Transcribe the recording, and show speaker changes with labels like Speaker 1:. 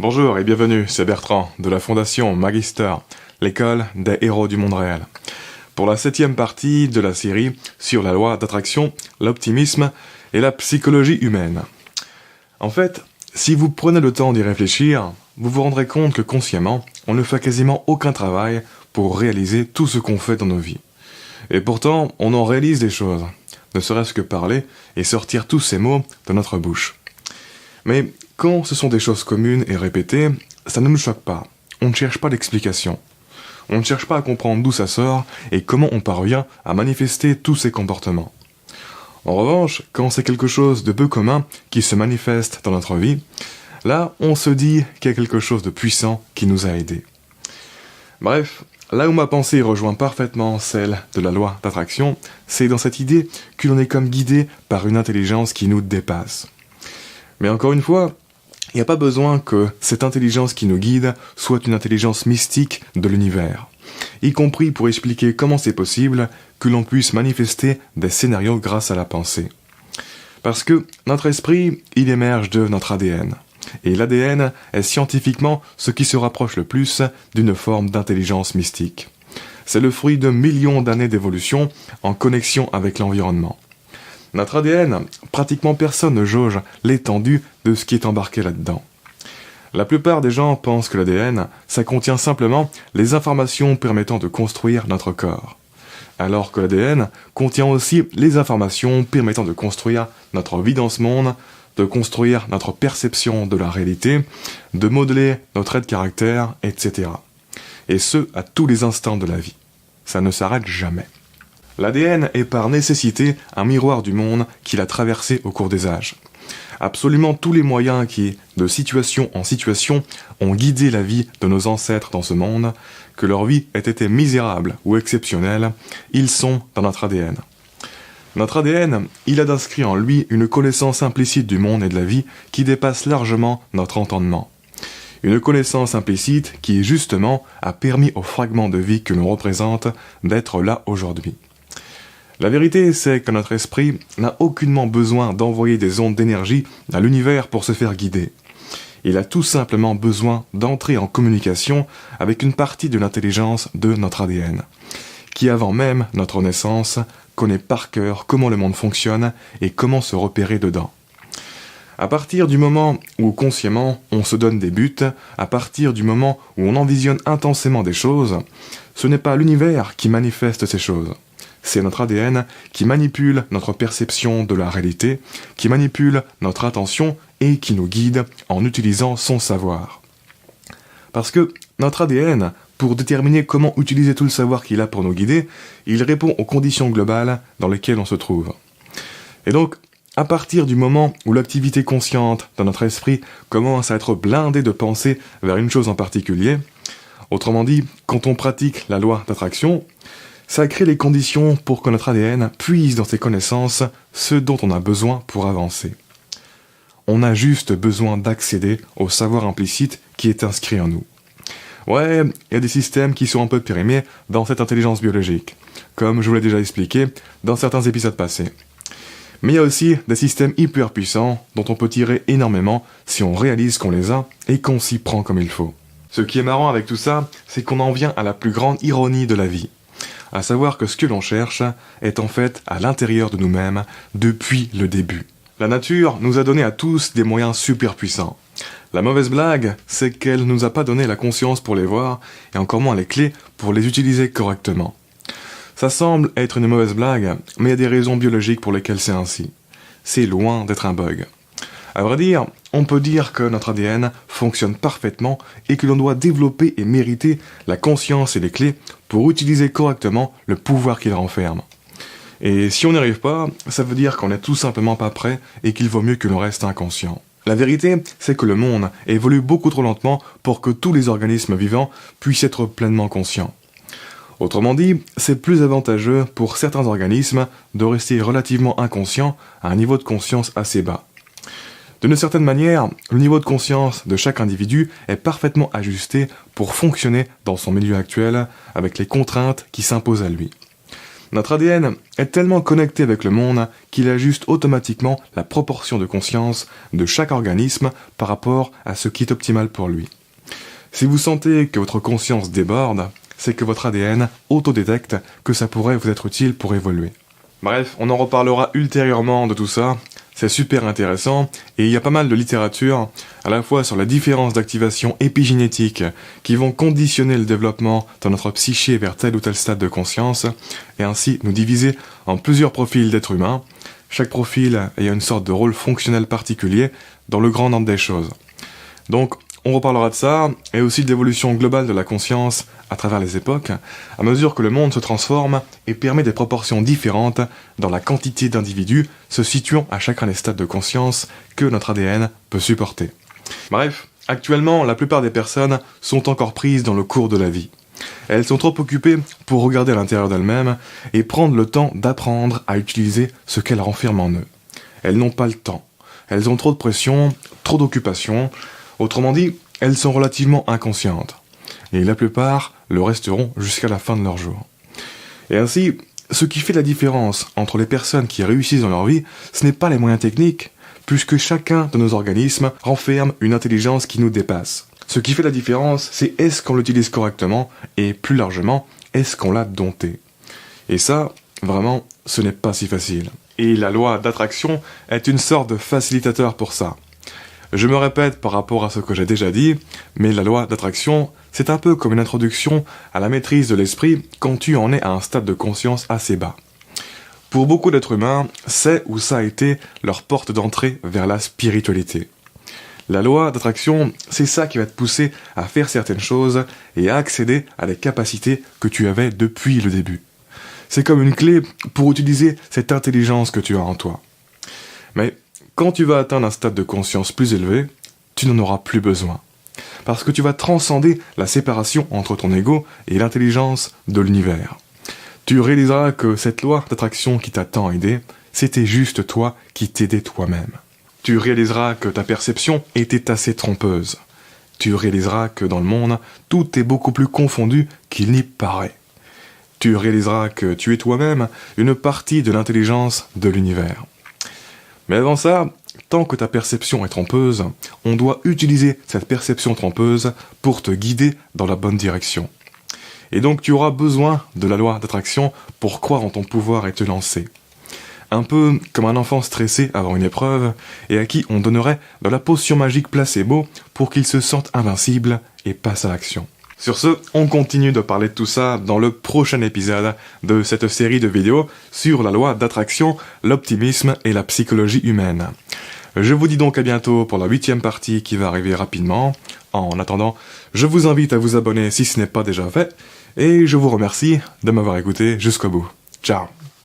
Speaker 1: Bonjour et bienvenue, c'est Bertrand de la Fondation Magister, l'école des héros du monde réel. Pour la 7e partie de la série sur la loi d'attraction, l'optimisme et la psychologie humaine. En fait, si vous prenez le temps d'y réfléchir, vous vous rendrez compte que consciemment, on ne fait quasiment aucun travail pour réaliser tout ce qu'on fait dans nos vies. Et pourtant, on en réalise des choses, ne serait-ce que parler et sortir tous ces mots de notre bouche. Mais quand ce sont des choses communes et répétées, ça ne nous choque pas. On ne cherche pas d'explication. On ne cherche pas à comprendre d'où ça sort et comment on parvient à manifester tous ces comportements. En revanche, quand c'est quelque chose de peu commun qui se manifeste dans notre vie, là, on se dit qu'il y a quelque chose de puissant qui nous a aidés. Bref, là où ma pensée rejoint parfaitement celle de la loi d'attraction, c'est dans cette idée que l'on est comme guidé par une intelligence qui nous dépasse. Mais encore une fois, il n'y a pas besoin que cette intelligence qui nous guide soit une intelligence mystique de l'univers, y compris pour expliquer comment c'est possible que l'on puisse manifester des scénarios grâce à la pensée. Parce que notre esprit, il émerge de notre ADN. Et l'ADN est scientifiquement ce qui se rapproche le plus d'une forme d'intelligence mystique. C'est le fruit de millions d'années d'évolution en connexion avec l'environnement. Notre ADN, pratiquement personne ne jauge l'étendue de ce qui est embarqué là-dedans. La plupart des gens pensent que l'ADN, ça contient simplement les informations permettant de construire notre corps. Alors que l'ADN contient aussi les informations permettant de construire notre vie dans ce monde, de construire notre perception de la réalité, de modeler notre trait de caractère, etc. Et ce, à tous les instants de la vie. Ça ne s'arrête jamais. L'ADN est par nécessité un miroir du monde qu'il a traversé au cours des âges. Absolument tous les moyens qui, de situation en situation, ont guidé la vie de nos ancêtres dans ce monde, que leur vie ait été misérable ou exceptionnelle, ils sont dans notre ADN. Notre ADN, il a d'inscrit en lui une connaissance implicite du monde et de la vie qui dépasse largement notre entendement. Une connaissance implicite qui, justement, a permis aux fragments de vie que l'on représente d'être là aujourd'hui. La vérité, c'est que notre esprit n'a aucunement besoin d'envoyer des ondes d'énergie à l'univers pour se faire guider. Il a tout simplement besoin d'entrer en communication avec une partie de l'intelligence de notre ADN, qui avant même notre naissance connaît par cœur comment le monde fonctionne et comment se repérer dedans. À partir du moment où consciemment on se donne des buts, à partir du moment où on envisionne intensément des choses, ce n'est pas l'univers qui manifeste ces choses. C'est notre ADN qui manipule notre perception de la réalité, qui manipule notre attention et qui nous guide en utilisant son savoir. Parce que notre ADN, pour déterminer comment utiliser tout le savoir qu'il a pour nous guider, il répond aux conditions globales dans lesquelles on se trouve. Et donc, à partir du moment où l'activité consciente dans notre esprit commence à être blindée de pensée vers une chose en particulier, autrement dit, quand on pratique la loi d'attraction, ça crée les conditions pour que notre ADN puise dans ses connaissances ce dont on a besoin pour avancer. On a juste besoin d'accéder au savoir implicite qui est inscrit en nous. Ouais, il y a des systèmes qui sont un peu périmés dans cette intelligence biologique, comme je vous l'ai déjà expliqué dans certains épisodes passés. Mais il y a aussi des systèmes hyper puissants dont on peut tirer énormément si on réalise qu'on les a et qu'on s'y prend comme il faut. Ce qui est marrant avec tout ça, c'est qu'on en vient à la plus grande ironie de la vie. À savoir que ce que l'on cherche est en fait à l'intérieur de nous-mêmes depuis le début. La nature nous a donné à tous des moyens super puissants. La mauvaise blague, c'est qu'elle ne nous a pas donné la conscience pour les voir, et encore moins les clés pour les utiliser correctement. Ça semble être une mauvaise blague, mais il y a des raisons biologiques pour lesquelles c'est ainsi. C'est loin d'être un bug. À vrai dire, on peut dire que notre ADN fonctionne parfaitement et que l'on doit développer et mériter la conscience et les clés pour utiliser correctement le pouvoir qu'il renferme. Et si on n'y arrive pas, ça veut dire qu'on n'est tout simplement pas prêt et qu'il vaut mieux que l'on reste inconscient. La vérité, c'est que le monde évolue beaucoup trop lentement pour que tous les organismes vivants puissent être pleinement conscients. Autrement dit, c'est plus avantageux pour certains organismes de rester relativement inconscients à un niveau de conscience assez bas. D'une certaine manière, le niveau de conscience de chaque individu est parfaitement ajusté pour fonctionner dans son milieu actuel avec les contraintes qui s'imposent à lui. Notre ADN est tellement connecté avec le monde qu'il ajuste automatiquement la proportion de conscience de chaque organisme par rapport à ce qui est optimal pour lui. Si vous sentez que votre conscience déborde, c'est que votre ADN autodétecte que ça pourrait vous être utile pour évoluer. Bref, on en reparlera ultérieurement de tout ça. C'est super intéressant et il y a pas mal de littérature à la fois sur la différence d'activation épigénétique qui vont conditionner le développement de notre psyché vers tel ou tel stade de conscience et ainsi nous diviser en plusieurs profils d'êtres humains, chaque profil ayant une sorte de rôle fonctionnel particulier dans le grand ordre des choses. Donc on reparlera de ça et aussi de l'évolution globale de la conscience à travers les époques, à mesure que le monde se transforme et permet des proportions différentes dans la quantité d'individus se situant à chacun des stades de conscience que notre ADN peut supporter. Bref, actuellement, la plupart des personnes sont encore prises dans le cours de la vie. Elles sont trop occupées pour regarder à l'intérieur d'elles-mêmes et prendre le temps d'apprendre à utiliser ce qu'elles renferment en eux. Elles n'ont pas le temps. Elles ont trop de pression, trop d'occupation. Autrement dit, elles sont relativement inconscientes. Et la plupart le resteront jusqu'à la fin de leur jour. Et ainsi, ce qui fait la différence entre les personnes qui réussissent dans leur vie, ce n'est pas les moyens techniques, puisque chacun de nos organismes renferme une intelligence qui nous dépasse. Ce qui fait la différence, c'est est-ce qu'on l'utilise correctement, et plus largement, est-ce qu'on l'a dompté. Et ça, vraiment, ce n'est pas si facile. Et la loi d'attraction est une sorte de facilitateur pour ça. Je me répète par rapport à ce que j'ai déjà dit, mais la loi d'attraction, c'est un peu comme une introduction à la maîtrise de l'esprit quand tu en es à un stade de conscience assez bas. Pour beaucoup d'êtres humains, c'est ou ça a été leur porte d'entrée vers la spiritualité. La loi d'attraction, c'est ça qui va te pousser à faire certaines choses et à accéder à des capacités que tu avais depuis le début. C'est comme une clé pour utiliser cette intelligence que tu as en toi. Mais quand tu vas atteindre un stade de conscience plus élevé, tu n'en auras plus besoin. Parce que tu vas transcender la séparation entre ton ego et l'intelligence de l'univers. Tu réaliseras que cette loi d'attraction qui t'a tant aidé, c'était juste toi qui t'aidais toi-même. Tu réaliseras que ta perception était assez trompeuse. Tu réaliseras que dans le monde, tout est beaucoup plus confondu qu'il n'y paraît. Tu réaliseras que tu es toi-même une partie de l'intelligence de l'univers. Mais avant ça, tant que ta perception est trompeuse, on doit utiliser cette perception trompeuse pour te guider dans la bonne direction. Et donc tu auras besoin de la loi d'attraction pour croire en ton pouvoir et te lancer. Un peu comme un enfant stressé avant une épreuve et à qui on donnerait de la potion magique placebo pour qu'il se sente invincible et passe à l'action. Sur ce, on continue de parler de tout ça dans le prochain épisode de cette série de vidéos sur la loi d'attraction, l'optimisme et la psychologie humaine. Je vous dis donc à bientôt pour la 8e partie qui va arriver rapidement. En attendant, je vous invite à vous abonner si ce n'est pas déjà fait et je vous remercie de m'avoir écouté jusqu'au bout. Ciao.